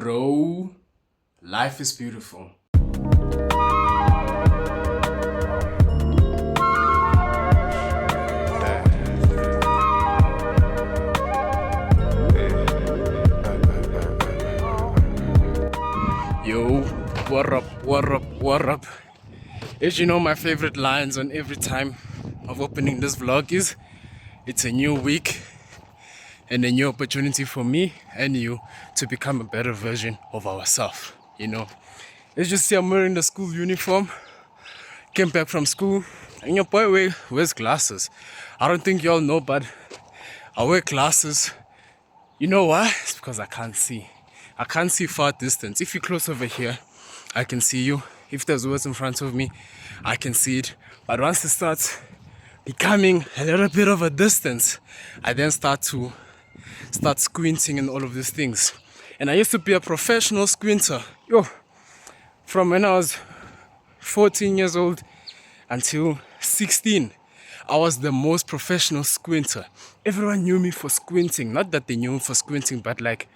Bro, life is beautiful. Yo, what up, what up, what up? As you know, my favorite lines on every time of opening this vlog is, it's a new week and a new opportunity for me and you to become a better version of ourselves. You know, as you see, I'm wearing the school uniform. Came back from school and your boy wears glasses. I don't think y'all know, but I wear glasses. You know why? It's because I can't see. I can't see far distance. If you're close over here, I can see you. If there's words in front of me, I can see it. But once it starts becoming a little bit of a distance, I then start squinting and all of these things. And I used to be a professional squinter. From when I was 14 years old until 16, I was the most professional squinter. Everyone knew me for squinting. Not that they knew me for squinting, but like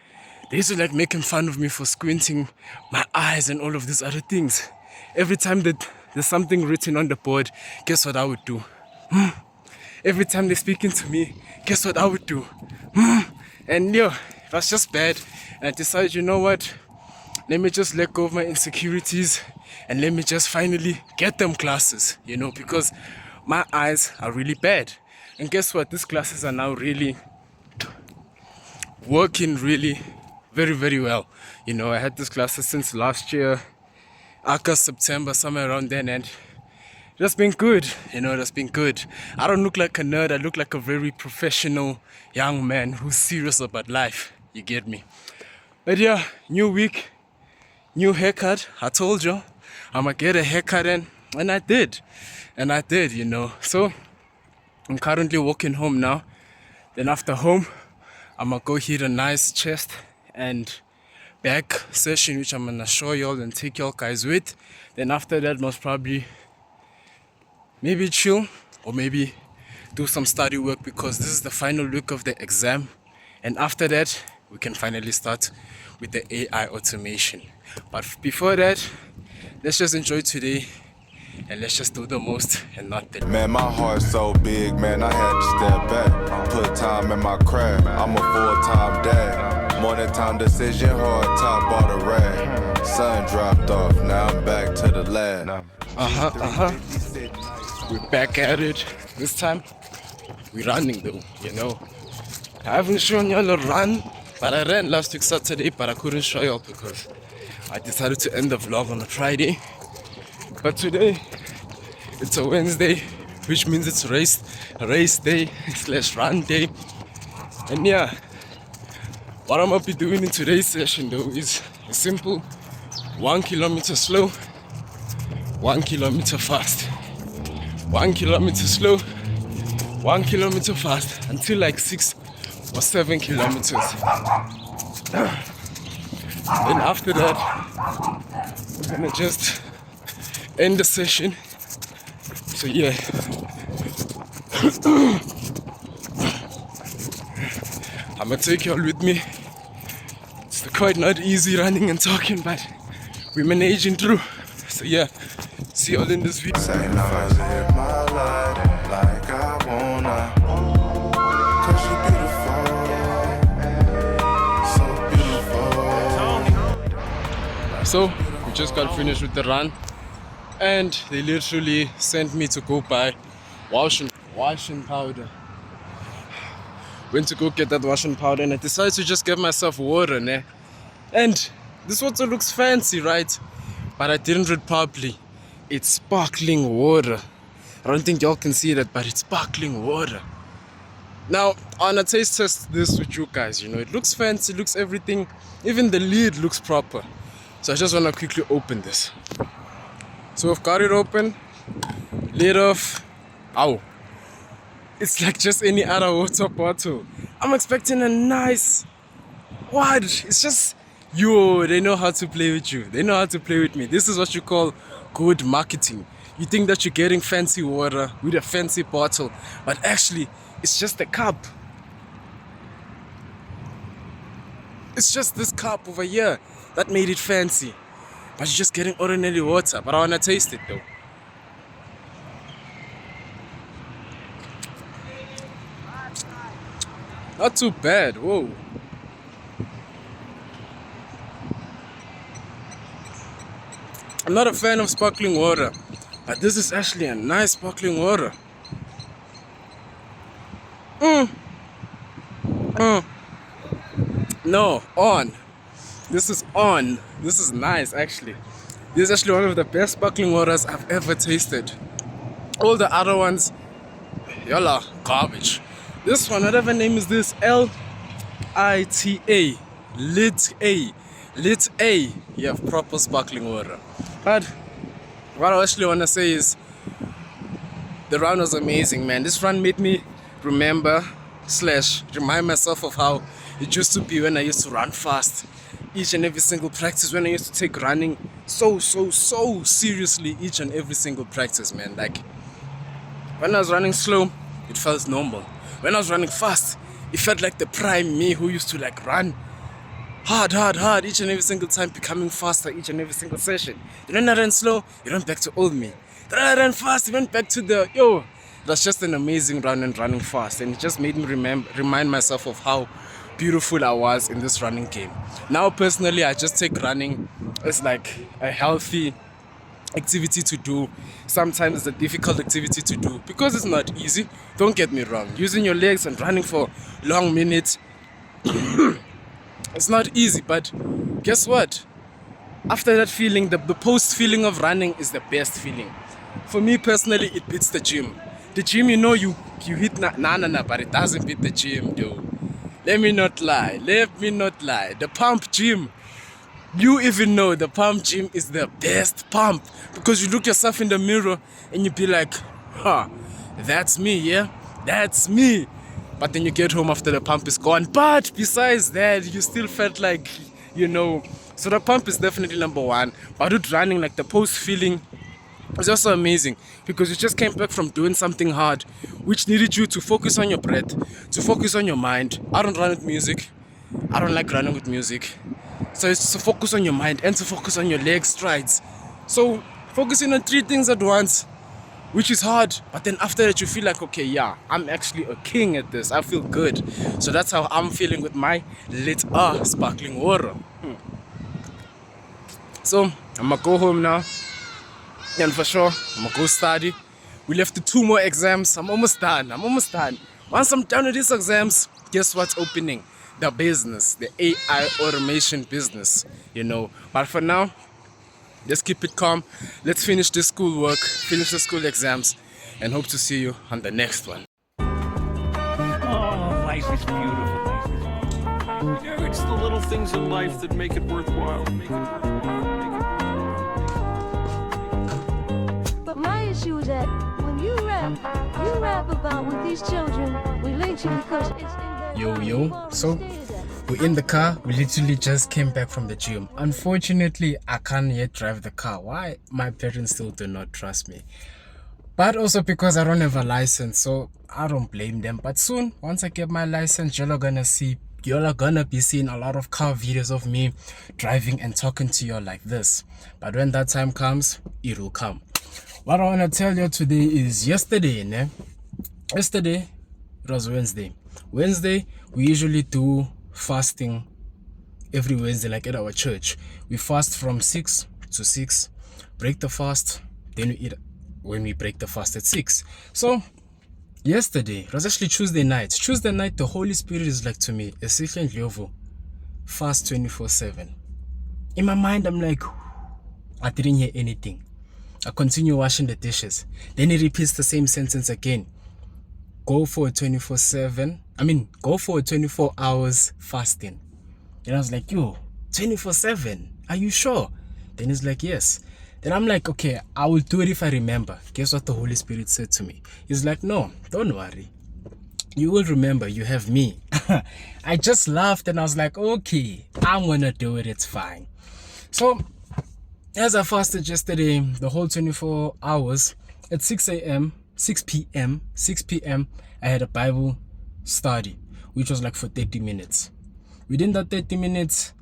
they used to like making fun of me for squinting my eyes and all of these other things. Every time that there's something written on the board, guess what I would do? Every time they're speaking to me, guess what I would do? And it was just bad. And I decided, you know what? Let me just let go of my insecurities and let me just finally get them glasses, because my eyes are really bad. And guess what? These glasses are now really working really very, very well. I had these glasses since last year, August, September, somewhere around then, and that's been good. That's been good. I don't look like a nerd. I look like a very professional young man who's serious about life. You get me? But yeah, new week, new haircut. I told you I'ma get a haircut and I did. So I'm currently walking home now. Then after home, I'ma go hit a nice chest and back session, which I'm gonna show y'all and take y'all guys with. Then after that, most probably maybe chill or maybe do some study work, because this is the final week of the exam. And after that, we can finally start with the AI automation. But before that, let's just enjoy today and let's just do the most and not the... Man, my heart's so big, man, I had to step back. Put time in my craft, I'm a full-time dad. Morning time decision, hard top, bought a rag. Sun dropped off, now I'm back to the lab. We're back at it. This time, we're running though, I haven't shown y'all a run, but I ran last week Saturday, but I couldn't show y'all because I decided to end the vlog on a Friday. But today, it's a Wednesday, which means it's race day / run day. And yeah, what I'm gonna be doing in today's session though is a simple 1 kilometer slow, 1 kilometer fast, 1 kilometer slow, 1 kilometer fast until like 6 or 7 kilometers. Then after that, we're gonna just end the session. So yeah, I'm gonna take y'all with me. It's quite not easy running and talking, but we're managing through. So yeah, see y'all in this video. Say no, I live my life like I wanna. Cause you beautiful, so beautiful. So we just got finished with the run, and they literally sent me to go buy washing powder. Went to go get that washing powder, and I decided to just get myself water, ne? And this water looks fancy, right? But I didn't read properly. It's sparkling water. I don't think y'all can see that, but it's sparkling water. Now, I wanna taste test this with you guys, it looks fancy, looks everything, even the lid looks proper. So I just wanna quickly open this. So I've got it open, lid off. Ow. It's like just any other water bottle. I'm expecting a nice... What? It's just... they know how to play with you. They know how to play with me. This is what you call good marketing. You think that you're getting fancy water with a fancy bottle, but actually, it's just a cup. It's just this cup over here that made it fancy. But you're just getting ordinary water. But I wanna taste it though. Not too bad. Whoa. I'm not a fan of sparkling water, but this is actually a nice sparkling water. No, on. This is on. This is nice actually. This is actually one of the best sparkling waters I've ever tasted. All the other ones, yalla, garbage. This one, whatever name is this, L-I-T-A, Lit A, Lit A. You have proper sparkling water. But what I actually want to say is the run was amazing, man. This run made me remember / remind myself of how it used to be when I used to run fast. Each and every single practice, when I used to take running so seriously, each and every single practice, man. Like when I was running slow, it felt normal. When I was running fast, it felt like the prime me who used to like run hard, each and every single time, becoming faster each and every single session. Then I ran slow, it went back to old me. Then I ran fast, it went back to the, yo. It was just an amazing run and running fast. And it just made me remind myself of how beautiful I was in this running game. Now, personally, I just take running as like a healthy activity to do. Sometimes it's a difficult activity to do because it's not easy. Don't get me wrong. Using your legs and running for long minutes, it's not easy, but guess what? After that feeling, the post feeling of running is the best feeling. For me personally, it beats the gym. The gym, you know, you hit na, but it doesn't beat the gym, though. Let me not lie. The pump gym, you even know the pump gym is the best pump because you look yourself in the mirror and you be like, that's me, yeah? That's me. But then you get home after the pump is gone. But besides that, you still felt like, you know. So the pump is definitely number one. But with running, like the post feeling is also amazing because you just came back from doing something hard which needed you to focus on your breath, to focus on your mind. I don't run with music. I don't like running with music. So it's to focus on your mind and to focus on your leg strides. So focusing on 3 things at once, which is hard, but then after that you feel like, okay, yeah, I'm actually a king at this. I feel good. So that's how I'm feeling with my lit sparkling water. So I'm gonna go home now, and for sure I'm gonna go study. We left 2 more exams. I'm almost done. Once I'm done with these exams, guess what's opening? The business, the AI automation business, you know. But for now, let's keep it calm. Let's finish the school work, finish the school exams, and hope to see you on the next one. Oh, life is beautiful. It's the little things in life that make it worthwhile. But my issue is that when you rap about what these children relate to because it's in their Yo, so we're in the car. We literally just came back from the gym. Unfortunately, I can't yet drive the car. Why? My parents still do not trust me. But also because I don't have a license, so I don't blame them. But soon, once I get my license, you're gonna be seeing a lot of car videos of me driving and talking to you like this. But when that time comes, it will come. What I want to tell you today is yesterday, it was Wednesday. Wednesday, we usually do fasting every Wednesday, like at our church. We fast from 6 to 6, break the fast, then we eat when we break the fast at 6. So yesterday, it was actually Tuesday night. Tuesday night, the Holy Spirit is like to me, Esihle Ndlovu, fast 24/7. In my mind, I'm like, I didn't hear anything. I continue washing the dishes. Then he repeats the same sentence again. Go for a 24 hours fasting. And I was like, yo, 24/7? Are you sure? Then he's like, yes. Then I'm like, okay, I will do it if I remember. Guess what the Holy Spirit said to me? He's like, no, don't worry. You will remember, you have me. I just laughed and I was like, okay, I'm gonna do it, it's fine. So, as I fasted yesterday, the whole 24 hours, at 6 p.m., I had a Bible study, which was like for 30 minutes. Within that 30 minutes,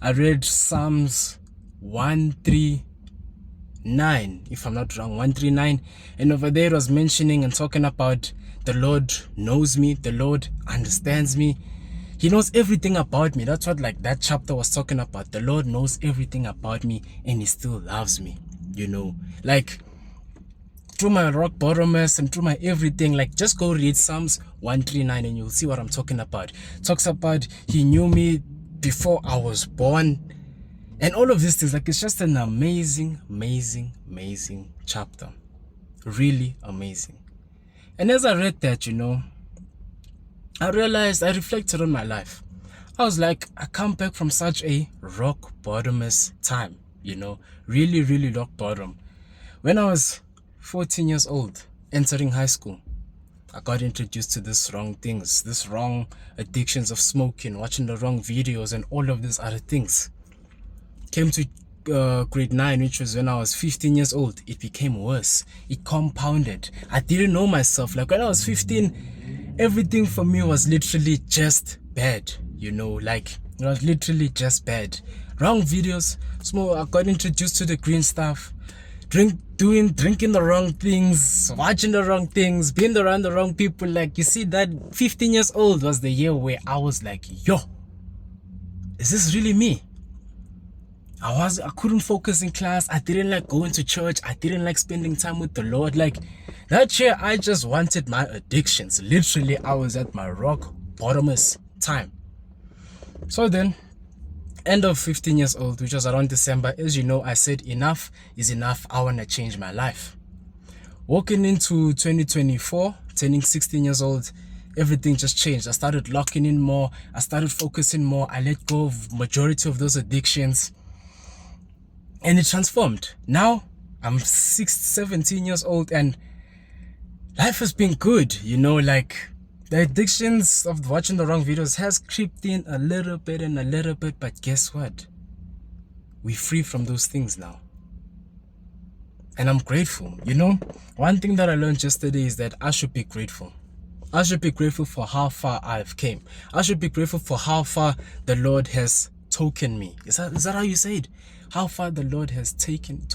I read Psalms 139, if I'm not wrong, 139. And over there it was mentioning and talking about the Lord knows me, the Lord understands me. He knows everything about me. That's what like that chapter was talking about. The Lord knows everything about me and he still loves me, you know. Like through my rock bottomness and through my everything, like just go read Psalms 139 and you'll see what I'm talking about. It talks about he knew me before I was born and all of these things. Like it's just an amazing chapter. Really amazing. And as I read that, you know, I realized, I reflected on my life. I was like, I come back from such a rock bottomless time, you know, really rock bottom. When I was 14 years old, entering high school, I got introduced to these wrong things, these wrong addictions of smoking, watching the wrong videos and all of these other things. Came to grade 9, which was when I was 15 years old. It became worse. It compounded. I didn't know myself. Like when I was 15, everything for me was literally just bad, you know, like it was literally just bad. Wrong videos, smoke. I got introduced to the green stuff, drinking the wrong things, watching the wrong things, being around the wrong people. Like you see, that 15 years old was the year where I was like, yo, is this really me? I couldn't focus in class. I didn't like going to church. I didn't like spending time with the Lord. Like that year, I just wanted my addictions. Literally, I was at my rock bottomless time. So then, end of 15 years old, which was around December, as you know, I said enough is enough. I want to change my life. Walking into 2024, turning 16 years old, everything just changed. I started locking in more. I started focusing more. I let go of majority of those addictions. And it transformed. Now, I'm 17 years old and life has been good, you know, like the addictions of watching the wrong videos has creeped in a little bit, but guess what? We're free from those things now. And I'm grateful, you know. One thing that I learned yesterday is that I should be grateful. I should be grateful for how far I've came. I should be grateful for how far the Lord has taken me. Is that how you say it? How far the Lord has taken.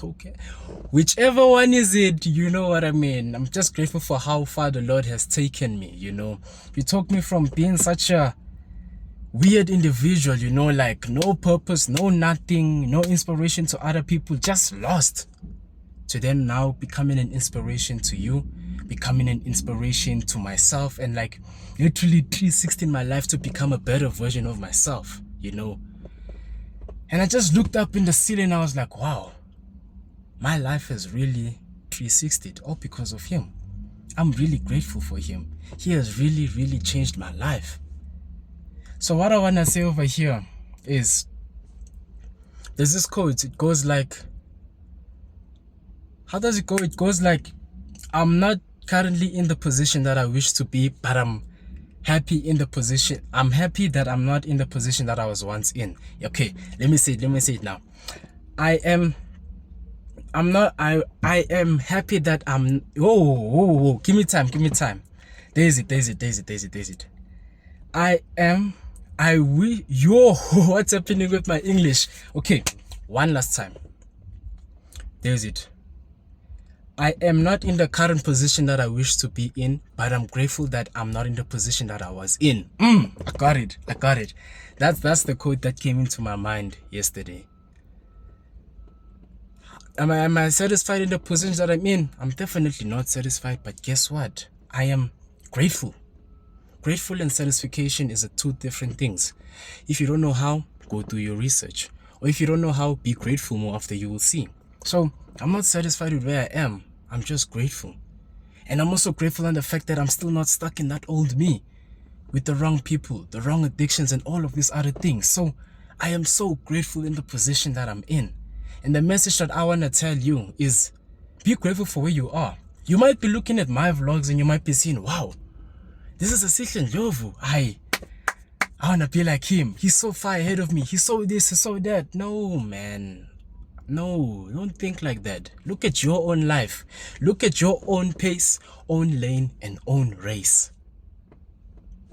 Whichever one is it, you know what I mean. I'm just grateful for how far the Lord has taken me, you know. He took me from being such a weird individual, you know, like no purpose, no nothing, no inspiration to other people, just lost, to then now becoming an inspiration to you, becoming an inspiration to myself, and like literally 360 my life to become a better version of myself, you know. And I just looked up in the ceiling and I was like, wow, my life has really 360'd, all because of him. I'm really grateful for him. He has really changed my life. So what I want to say over here is, there's this quote. It goes like, how does it go? It goes like, I'm not currently in the position that I wish to be, but I'm happy that I'm not in the position that I was once in. Okay, let me say it now. I am happy that I'm, give me time. There's it. What's happening with my English? Okay, one last time. There's it. I am not in the current position that I wish to be in, but I'm grateful that I'm not in the position that I was in. I got it. That's the quote that came into my mind yesterday. Am I satisfied in the position that I'm in? I'm definitely not satisfied, but guess what? I am grateful. Grateful and satisfaction is two different things. If you don't know how, go do your research. Or if you don't know how, be grateful more after you will see. So I'm not satisfied with where I am. I'm just grateful. And I'm also grateful on the fact that I'm still not stuck in that old me with the wrong people, the wrong addictions, and all of these other things. So I am so grateful in the position that I'm in. And the message that I want to tell you is, be grateful for where you are. You might be looking at my vlogs and you might be seeing, wow, this is a Sihle Ndlovu. I want to be like him. He's so far ahead of me. He's so this, he's so that. No, man. No, don't think like that. Look at your own life. Look at your own pace, own lane, and own race.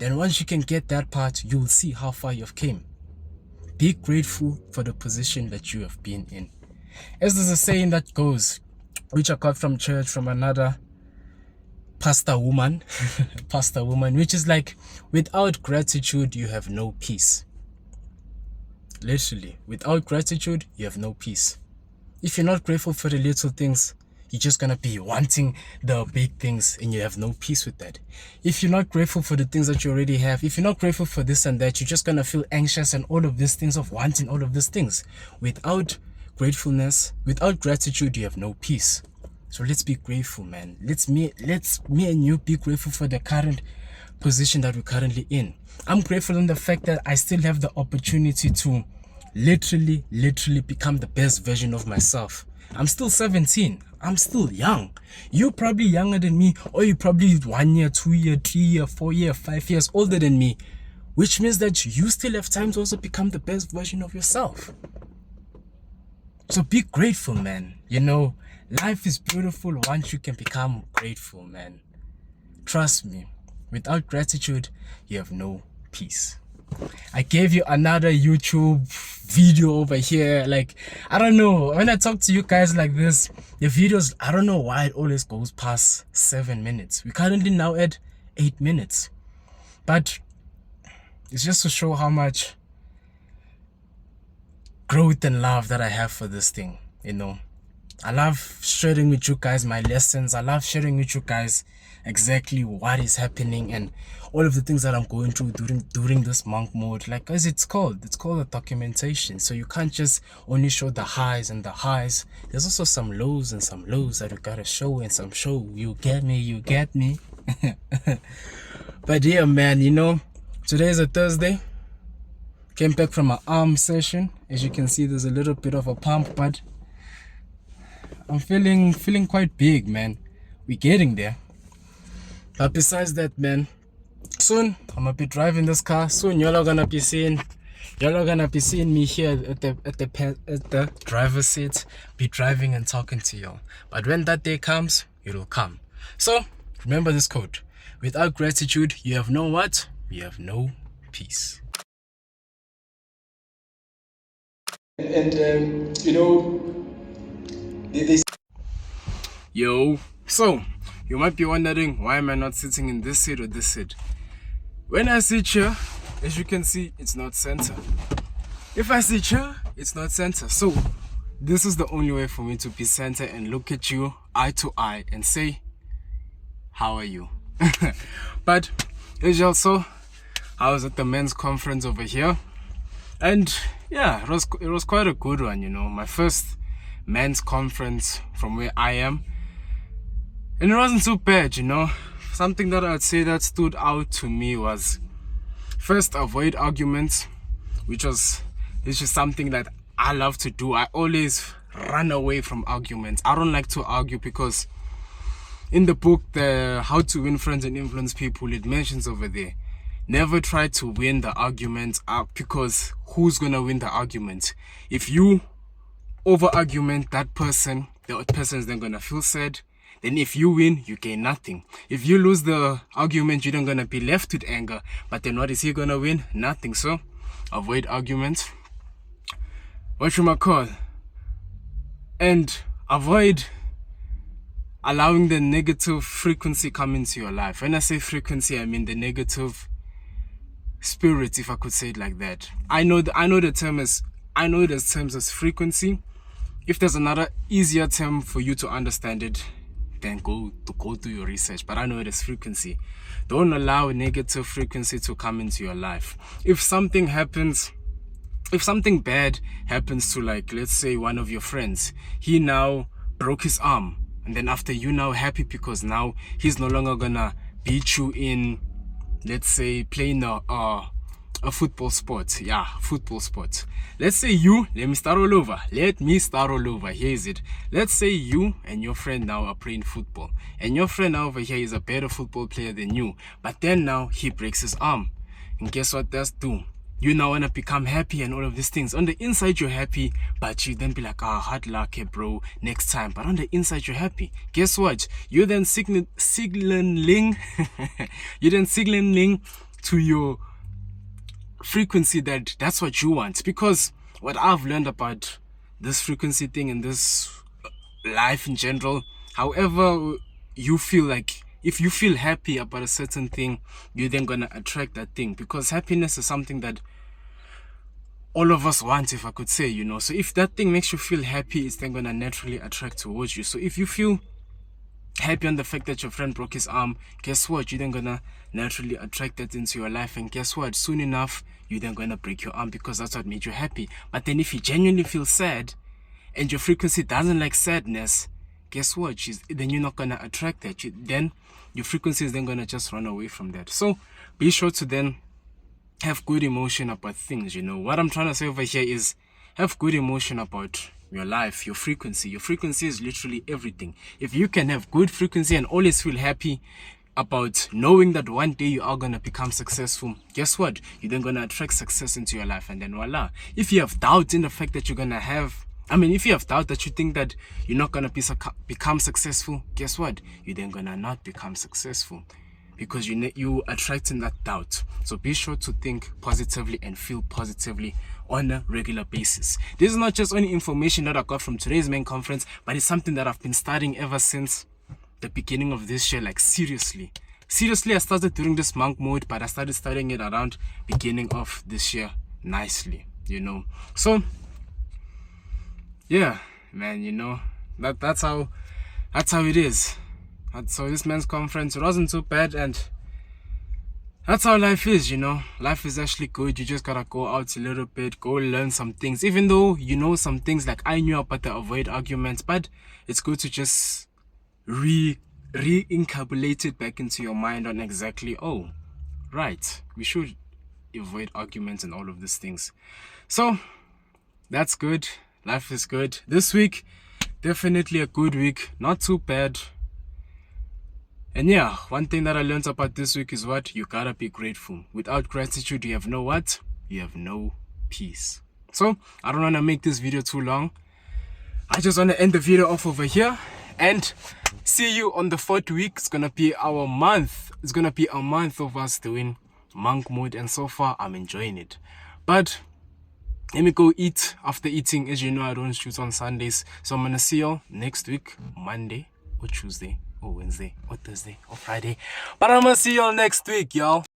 then once you can get that part, you'll see how far you've came. Be grateful for the position that you have been in. As there's a saying that goes, which I got from church from another pastor woman, which is like, without gratitude, you have no peace. Literally, without gratitude, you have no peace. If you're not grateful for the little things, you're just gonna be wanting the big things and you have no peace with that. If you're not grateful for the things that you already have, if you're not grateful for this and that, you're just gonna feel anxious and all of these things of wanting all of these things. Without gratefulness, without gratitude, you have no peace. So let's be grateful, man. Let's me and you be grateful for the current position that we're currently in. I'm grateful in the fact that I still have the opportunity to literally become the best version of myself. I'm still 17. I'm still young. You're probably younger than me, or you're probably 1 year, 2 year, 3 year, 4 year, 5 years older than me, which means that you still have time to also become the best version of yourself. So be grateful, man. You know, life is beautiful once you can become grateful, man. Trust me, without gratitude, you have no peace. I gave you another YouTube video over here. Like, I don't know, when I talk to you guys like this, the videos, I don't know why it always goes past 7 minutes. We're currently now at 8 minutes. But it's just to show how much growth and love that I have for this thing, you know. I love sharing with you guys my lessons. I love sharing with you guys exactly what is happening and all of the things that I'm going through during this monk mode. Like, as it's called a documentation. So you can't just only show the highs and the highs. There's also some lows and some lows that you gotta show and some show. You get me. But yeah, man, you know, today is a Thursday. Came back from an arm session. As you can see, there's a little bit of a pump, but I'm feeling quite big, man. We're getting there. But besides that, man, soon I'm gonna be driving this car. Soon y'all are gonna be seeing me here at the driver's seat, be driving and talking to y'all. But when that day comes, it'll come. So remember this quote: without gratitude, you have no what? You have no peace. And you know, yo, so you might be wondering, why am I not sitting in this seat or this seat? When I sit here, as you can see, it's not center. If I sit here, it's not center. So this is the only way for me to be center and look at you eye to eye and say, how are you? But as you all saw, I was at the men's conference over here, and yeah, it was quite a good one, you know. My first men's conference from where I am, and it wasn't too bad, you know. Something that I'd say that stood out to me was, first, avoid arguments, which is something that I love to do. I always run away from arguments. I don't like to argue because in the book, the How to Win Friends and Influence People, it mentions over there, never try to win the argument because who's gonna win the argument? If you over argument that person, the person is then gonna feel sad. Then if you win, you gain nothing. If you lose the argument, you're not gonna be left with anger. But then what is he gonna win? Nothing. So avoid arguments. What you might call, and avoid allowing the negative frequency come into your life. When I say frequency, I mean the negative spirit, if I could say it like that. I know the term as frequency. If there's another easier term for you to understand it, then go do your research. But I know it as frequency. Don't allow negative frequency to come into your life. If something bad happens to, like, let's say one of your friends, he now broke his arm, and then after you now happy because now he's no longer gonna beat you in, let's say, playing a football sport. Yeah, football sport. Let's say let me start all over. Here is it. Let's say you and your friend now are playing football, and your friend over here is a better football player than you, but then now he breaks his arm, and guess what that's do? You now want to become happy and all of these things. On the inside you're happy, but you then be like, hard luck, bro, next time. But on the inside you're happy. Guess what? You then signaling to your frequency that's what you want. Because what I've learned about this frequency thing and this life in general, however you feel, like if you feel happy about a certain thing, you're then gonna attract that thing, because happiness is something that all of us want, if I could say, you know. So if that thing makes you feel happy, it's then gonna naturally attract towards you. So if you feel happy on the fact that your friend broke his arm, guess what, you're then gonna naturally attract that into your life. And guess what, soon enough you're then gonna break your arm, because that's what made you happy. But then if you genuinely feel sad and your frequency doesn't like sadness, guess what, then you're not gonna attract that. Then your frequency is then gonna just run away from that. So be sure to then have good emotion about things, you know. What I'm trying to say over here is have good emotion about your life, your frequency. Your frequency is literally everything. If you can have good frequency and always feel happy about knowing that one day you are going to become successful, guess what, you're then going to attract success into your life. And then voila. If you have doubt in the fact that you're going to have, if you have doubt that you think that you're not going to become successful, guess what, you're then going to not become successful, because you attracting that doubt. So be sure to think positively and feel positively on a regular basis. This is not just only information that I got from today's main conference, but it's something that I've been studying ever since the beginning of this year. Like seriously, I started during this monk mode, but I started studying it around beginning of this year nicely, you know. So yeah, man, you know, that's how it is. So this men's conference, it wasn't too bad, and that's how life is, you know. Life is actually good. You just gotta go out a little bit, go learn some things, even though you know some things. Like I knew about the avoid arguments, but it's good to just re-encapsulate it back into your mind on exactly, oh right, we should avoid arguments and all of these things. So that's good. Life is good. This week, definitely a good week, not too bad. And yeah, one thing that I learned about this week is what? You gotta be grateful. Without gratitude, you have no what? You have no peace. So, I don't want to make this video too long. I just want to end the video off over here. And see you on the 4th week. It's gonna be our month. It's gonna be a month of us doing monk mode. And so far, I'm enjoying it. But let me go eat. After eating, as you know, I don't shoot on Sundays. So I'm gonna see y'all next week, Monday or Tuesday, or Wednesday, or Thursday, or Friday. But I'm gonna see y'all next week, y'all.